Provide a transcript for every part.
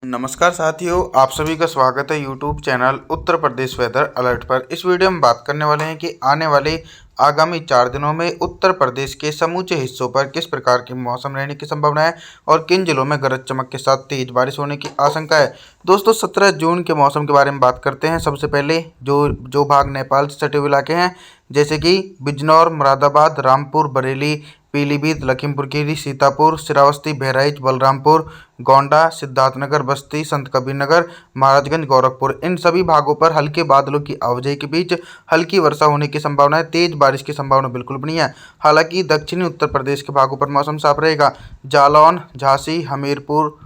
नमस्कार साथियों, आप सभी का स्वागत है YouTube channel Uttar Pradesh weather alert पर। इस वीडियो में बात करने वाले हैं कि आने वाले आगामी 4 दिनों में उत्तर प्रदेश के समूचे हिस्सों पर किस प्रकार की मौसम रहने की संभावना है और किन जिलों में गरज चमक के साथ तेज बारिश होने की आशंका है। दोस्तों 17 जून के मौसम के बारे में बात करते हैं। सबसे पहले जो भाग नेपाल से सटे हुए इलाके हैं जैसे कि बिजनौर, मुरादाबाद, रामपुर, बरेली, पीलीभीत, लखीमपुर खीरी, सीतापुर, श्रावस्ती, बहराइच, बलरामपुर, गोंडा, सिद्धार्थनगर, बस्ती, संत कबीरनगर, महाराजगंज, गोरखपुर, इन सभी भागों पर हल्के बादलों की आवाजाही के बीच हल्की वर्षा होने की संभावना है। तेज बारिश की संभावना बिल्कुल बनी है। हालांकि दक्षिणी उत्तर प्रदेश के भागों पर मौसम साफ रहेगा। जालौन, झांसी, हमीरपुर,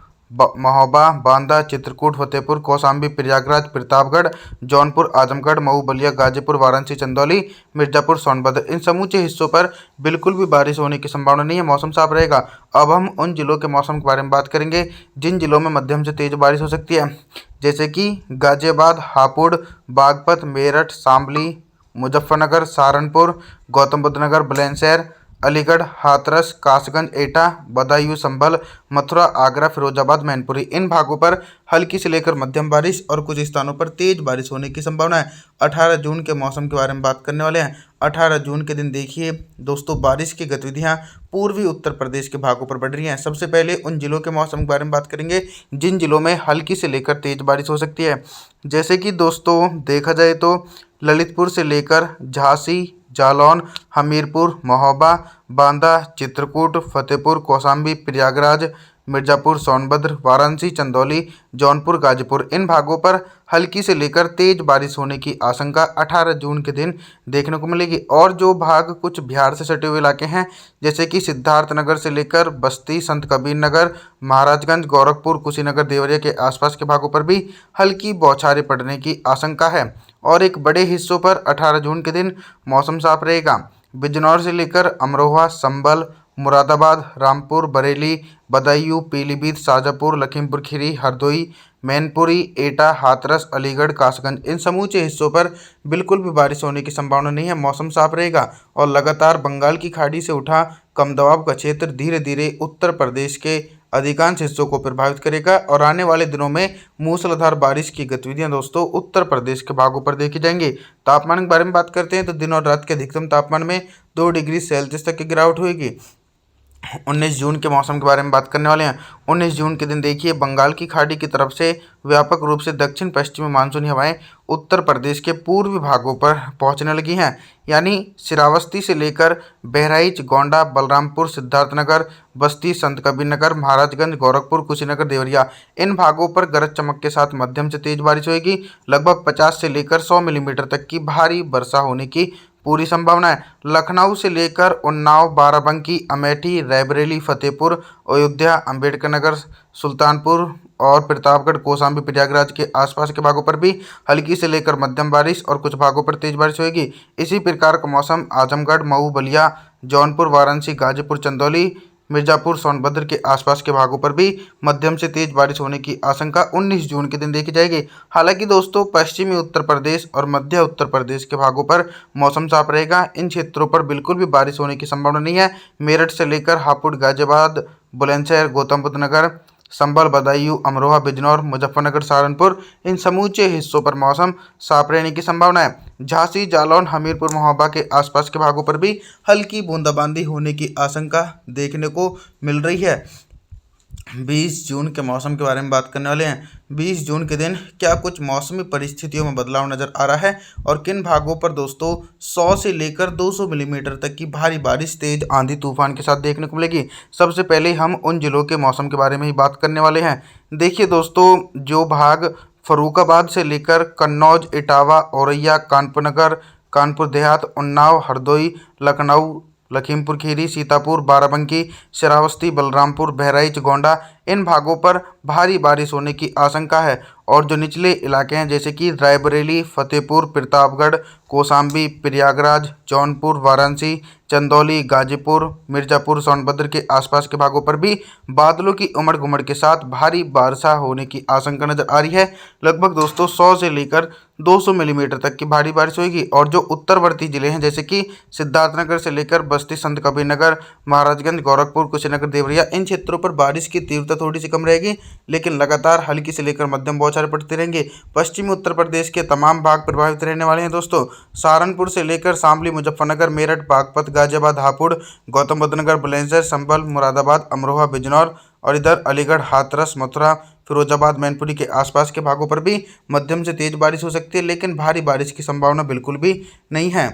महोबा, बांदा, चित्रकूट, फतेहपुर, कौशाम्बी, प्रयागराज, प्रतापगढ़, जौनपुर, आजमगढ़, मऊ, बलिया, गाजीपुर, वाराणसी, चंदौली, मिर्जापुर, सोनभद्र, इन समूचे हिस्सों पर बिल्कुल भी बारिश होने की संभावना नहीं है। मौसम साफ रहेगा। अब हम उन जिलों के मौसम के बारे में बात करेंगे जिन जिलों में मध्यम से तेज बारिश हो सकती है, जैसे कि गाजियाबाद, हापुड़, बागपत, मेरठ, शामली, मुजफ्फरनगर, सहारनपुर, गौतम बुद्ध नगर, बुलंदशहर, अलीगढ़, हाथरस, कासगंज, एटा, बदायूं, संभल, मथुरा, आगरा, फिरोजाबाद, मैनपुरी, इन भागों पर हल्की से लेकर मध्यम बारिश और कुछ स्थानों पर तेज बारिश होने की संभावना है। 18 जून के मौसम के बारे में बात करने वाले हैं। 18 जून के दिन देखिए दोस्तों, बारिश की गतिविधियां पूर्वी उत्तर प्रदेश के भागों पर बढ़ रही हैं। सबसे पहले उन जिलों के मौसम के बारे में बात करेंगे जिन जिलों में हल्की से लेकर तेज बारिश हो सकती है। जैसे कि दोस्तों देखा जाए तो ललितपुर से लेकर झांसी, जालौन, हमीरपुर, महोबा, बांदा, चित्रकूट, फतेहपुर, कौशाम्बी, प्रयागराज, मिर्जापुर, सोनभद्र, वाराणसी, चंदौली, जौनपुर, गाजीपुर, इन भागों पर हल्की से लेकर तेज बारिश होने की आशंका 18 जून के दिन देखने को मिलेगी। और जो भाग कुछ बिहार से सटे हुए इलाके हैं जैसे कि सिद्धार्थनगर से लेकर बस्ती, संत कबीर नगर, महाराजगंज, गोरखपुर, कुशीनगर, देवरिया के आसपास के भागों पर भी हल्की बौछारें पड़ने की आशंका है। और एक बड़े हिस्सों पर 18 जून के दिन मौसम साफ रहेगा। बिजनौर से लेकर अमरोहा, संभल, मुरादाबाद, रामपुर, बरेली, बदायूं, पीलीभीत, शाजापुर, लखीमपुर खीरी, हरदोई, मैनपुरी, एटा, हाथरस, अलीगढ़, कासगंज, इन समूचे हिस्सों पर बिल्कुल भी बारिश होने की संभावना नहीं है। मौसम साफ रहेगा और लगातार बंगाल की खाड़ी से उठा कम दबाव का क्षेत्र धीरे धीरे उत्तर प्रदेश के अधिकांश हिस्सों को प्रभावित करेगा और आने वाले दिनों में मूसलाधार बारिश की गतिविधियां दोस्तों उत्तर प्रदेश के भागों पर देखी जाएंगी। तापमान के बारे में बात करते हैं तो दिन और रात के अधिकतम तापमान में 2 डिग्री सेल्सियस तक की गिरावट होगी। 19 जून के मौसम के बारे में बात करने वाले हैं। 19 जून के दिन देखिए बंगाल की खाड़ी की तरफ से व्यापक रूप से दक्षिण पश्चिमी मानसूनी हवाएं उत्तर प्रदेश के पूर्वी भागों पर पहुंचने लगी हैं। यानी श्रावस्ती से लेकर बहराइच, गोंडा, बलरामपुर, सिद्धार्थनगर, बस्ती, संत कबीरनगर, महाराजगंज, गोरखपुर, कुशीनगर, देवरिया, इन भागों पर गरज चमक के साथ मध्यम से तेज बारिश होगी। लगभग 50 से लेकर 100 मिलीमीटर तक की भारी वर्षा होने की पूरी संभावना है। लखनऊ से लेकर उन्नाव, बाराबंकी, अमेठी, रायबरेली, फतेहपुर, अयोध्या, अंबेडकर नगर, सुल्तानपुर और प्रतापगढ़, कौशाम्बी, प्रयागराज के आसपास के भागों पर भी हल्की से लेकर मध्यम बारिश और कुछ भागों पर तेज बारिश होगी। इसी प्रकार का मौसम आजमगढ़, मऊ, बलिया, जौनपुर, वाराणसी, गाजीपुर, चंदौली, मिर्जापुर, सोनभद्र के आसपास के भागों पर भी मध्यम से तेज बारिश होने की आशंका 19 जून के दिन देखी जाएगी। हालांकि दोस्तों पश्चिमी उत्तर प्रदेश और मध्य उत्तर प्रदेश के भागों पर मौसम साफ रहेगा। इन क्षेत्रों पर बिल्कुल भी बारिश होने की संभावना नहीं है। मेरठ से लेकर हापुड़, गाजियाबाद, बुलंदशहर, गौतम बुद्ध नगर, संभल, बदायूं, अमरोहा, बिजनौर, मुजफ्फरनगर, सहारनपुर, इन समूचे हिस्सों पर मौसम साफ रहने की संभावना है। झांसी, जालौन, हमीरपुर, महोबा के आसपास के भागों पर भी हल्की बूंदाबांदी होने की आशंका देखने को मिल रही है। 20 जून के मौसम के बारे में बात करने वाले हैं। 20 जून के दिन क्या कुछ मौसमी परिस्थितियों में बदलाव नज़र आ रहा है और किन भागों पर दोस्तों 100 से लेकर 200 मिलीमीटर तक की भारी बारिश, तेज आंधी तूफान के साथ देखने को मिलेगी। सबसे पहले हम उन जिलों के मौसम के बारे में ही बात करने वाले हैं। देखिए दोस्तों, जो भाग फर्रुखाबाद से लेकर कन्नौज, इटावा, औरैया, कानपुर नगर, कानपुर देहात, उन्नाव, हरदोई, लखनऊ, लखीमपुर खीरी, सीतापुर, बाराबंकी, श्रावस्ती, बलरामपुर, बहराइच, गोंडा, इन भागों पर भारी बारिश होने की आशंका है। और जो निचले इलाके हैं जैसे कि रायबरेली, फतेहपुर, प्रतापगढ़, कौशाम्बी, प्रयागराज, जौनपुर, वाराणसी, चंदौली, गाजीपुर, मिर्जापुर, सोनभद्र के आसपास के भागों पर भी बादलों की उमड़ घुमड़ के साथ भारी वर्षा होने की आशंका नजर आ रही है। लगभग दोस्तों 100 से लेकर 200 मिलीमीटर तक की भारी बारिश होगी। और जो उत्तरवर्ती जिले हैं जैसे कि सिद्धार्थनगर से लेकर बस्ती, संत कबीरनगर, महाराजगंज, गोरखपुर, कुशीनगर, देवरिया, इन क्षेत्रों पर बारिश की तीव्रता तीव्रता थोड़ी सी कम रहेगी, लेकिन लगातार हल्की से लेकर मध्यम बौछारें पड़ती रहेंगी। पश्चिमी उत्तर प्रदेश के तमाम भाग प्रभावित रहने वाले हैं दोस्तों। सहारनपुर से लेकर शामली, मुजफ्फरनगर, मेरठ, बागपत, गाजियाबाद, हापुड़, गौतम बुद्ध नगर, बुलंदशहर, संभल, मुरादाबाद, अमरोहा, बिजनौर और इधर अलीगढ़, हाथरस, मथुरा, फिरोजाबाद, मैनपुरी के आसपास के भागों पर भी मध्यम से तेज बारिश हो सकती है, लेकिन भारी बारिश की संभावना बिल्कुल भी नहीं है।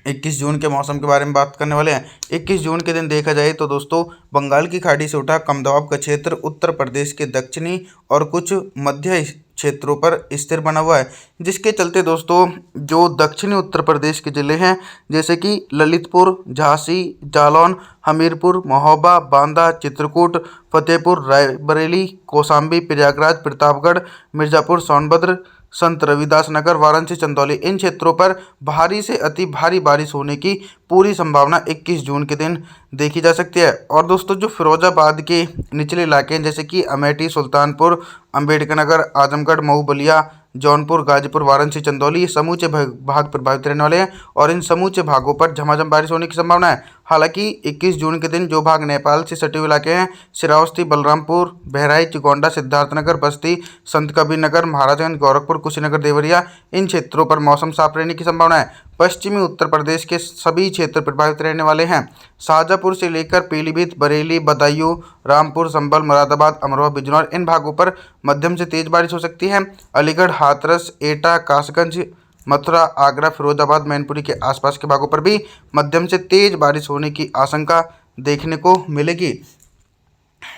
21 जून के मौसम के बारे में बात करने वाले हैं। 21 जून के दिन देखा जाए तो दोस्तों बंगाल की खाड़ी से उठा कम दबाव का क्षेत्र उत्तर प्रदेश के दक्षिणी और कुछ मध्य क्षेत्रों पर स्थिर बना हुआ है, जिसके चलते दोस्तों जो दक्षिणी उत्तर प्रदेश के ज़िले हैं जैसे कि ललितपुर, झांसी, जालौन, हमीरपुर, महोबा, बांदा, चित्रकूट, फतेहपुर, रायबरेली, कौशाम्बी, प्रयागराज, प्रतापगढ़, मिर्ज़ापुर, सोनभद्र, संत रविदास नगर, वाराणसी, चंदौली, इन क्षेत्रों पर भारी से अति भारी बारिश होने की पूरी संभावना 21 जून के दिन देखी जा सकती है। और दोस्तों जो फिरोजाबाद के निचले इलाके हैं जैसे कि अमेठी, सुल्तानपुर, अंबेडकर नगर, आजमगढ़, मऊ, बलिया, जौनपुर, गाजीपुर, वाराणसी, चंदौली, ये समूचे भाग प्रभावित रहने वाले हैं और इन समूचे भागों पर झमाझम बारिश होने की संभावना है। हालांकि 21 जून के दिन जो भाग नेपाल से सटे हुए इलाके हैं, श्रावस्ती, बलरामपुर, बहराइच, गोंडा, सिद्धार्थनगर, बस्ती, संत कबीर नगर, महाराजगंज, गोरखपुर, कुशीनगर, देवरिया, इन क्षेत्रों पर मौसम साफ रहने की संभावना है। पश्चिमी उत्तर प्रदेश के सभी क्षेत्र प्रभावित रहने वाले हैं। शाहजहाँपुर से लेकर पीलीभीत, बरेली, बदायूं, रामपुर, संभल, मुरादाबाद, अमरोहा, बिजनौर, इन भागों पर मध्यम से तेज बारिश हो सकती है। अलीगढ़, हाथरस, एटा, कासगंज, मथुरा, आगरा, फिरोजाबाद, मैनपुरी के आसपास के भागों पर भी मध्यम से तेज बारिश होने की आशंका देखने को मिलेगी।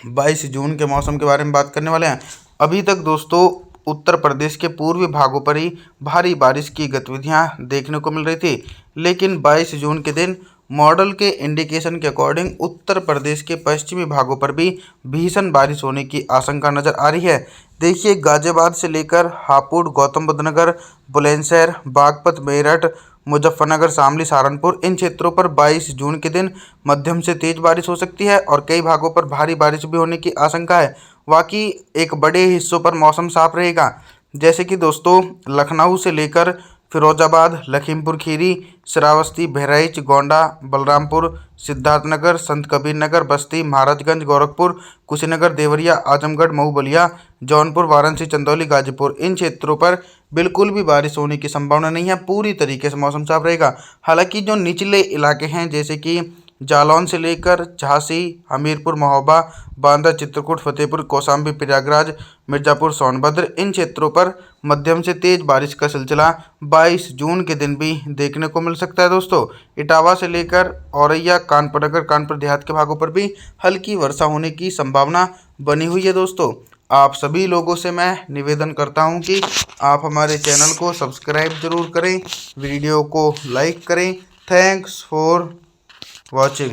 22 जून के मौसम के बारे में बात करने वाले हैं। अभी तक दोस्तों उत्तर प्रदेश के पूर्वी भागों पर ही भारी बारिश की गतिविधियां देखने को मिल रही थी, लेकिन 22 जून के दिन मॉडल के इंडिकेशन के अकॉर्डिंग उत्तर प्रदेश के पश्चिमी भागों पर भी भीषण बारिश होने की आशंका नज़र आ रही है। देखिए गाजियाबाद से लेकर हापुड़, गौतम बुद्ध नगर, बुलंदशहर, बागपत, मेरठ, मुजफ्फरनगर, शामली, सहारनपुर, इन क्षेत्रों पर 22 जून के दिन मध्यम से तेज बारिश हो सकती है और कई भागों पर भारी बारिश भी होने की आशंका है। बाकी एक बड़े हिस्सों पर मौसम साफ रहेगा, जैसे कि दोस्तों लखनऊ से लेकर फिरोजाबाद, लखीमपुर खीरी, श्रावस्ती, बहराइच, गोंडा, बलरामपुर, सिद्धार्थनगर, संत कबीर नगर, बस्ती, महाराजगंज, गोरखपुर, कुशीनगर, देवरिया, आजमगढ़, मऊ, बलिया, जौनपुर, वाराणसी, चंदौली, गाजीपुर, इन क्षेत्रों पर बिल्कुल भी बारिश होने की संभावना नहीं है। पूरी तरीके से मौसम साफ रहेगा। हालांकि जो निचले इलाके हैं जैसे कि जालौन से लेकर झांसी, हमीरपुर, महोबा, बांदा, चित्रकूट, फतेहपुर, कौशाम्बी, प्रयागराज, मिर्ज़ापुर, सोनभद्र, इन क्षेत्रों पर मध्यम से तेज बारिश का सिलसिला 22 जून के दिन भी देखने को मिल सकता है दोस्तों। इटावा से लेकर औरैया, कानपुर नगर, कानपुर देहात के भागों पर भी हल्की वर्षा होने की संभावना बनी हुई है दोस्तों। आप सभी लोगों से मैं निवेदन करता हूं कि आप हमारे चैनल को सब्सक्राइब जरूर करें, वीडियो को लाइक करें। Thanks for watching.